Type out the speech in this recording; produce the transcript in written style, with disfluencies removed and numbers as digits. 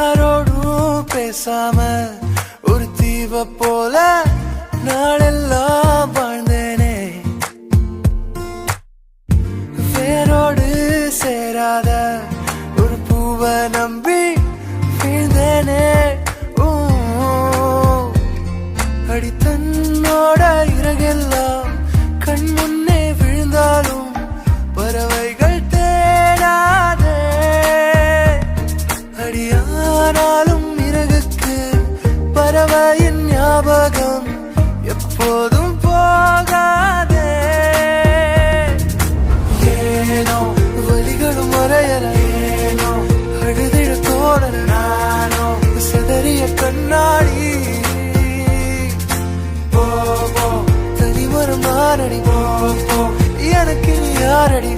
யாரோடும் பேசாம ஒரு தீவ போல நாளெல்லாம் வாழ்ந்தேனே. வேரோடு சேராத ஒரு பூவை நம்பி வீழ்ந்தேனே. அடி தன்னோட இறகெல்லாம் கண் முன்னே விழுந்தாலும் பறவைகள் தேடாதே. அடியானாலும் இறகுக்கு பறவையின் ஞாபகம் எப்போதும் போகாதே. ஏனோ வலிகளும் மறையல, ஏனோ அழுதிட தோணல, நானோ சிதறிய கண்ணாடி. தனிமரம் நானடி, எனக்கு யாரடி.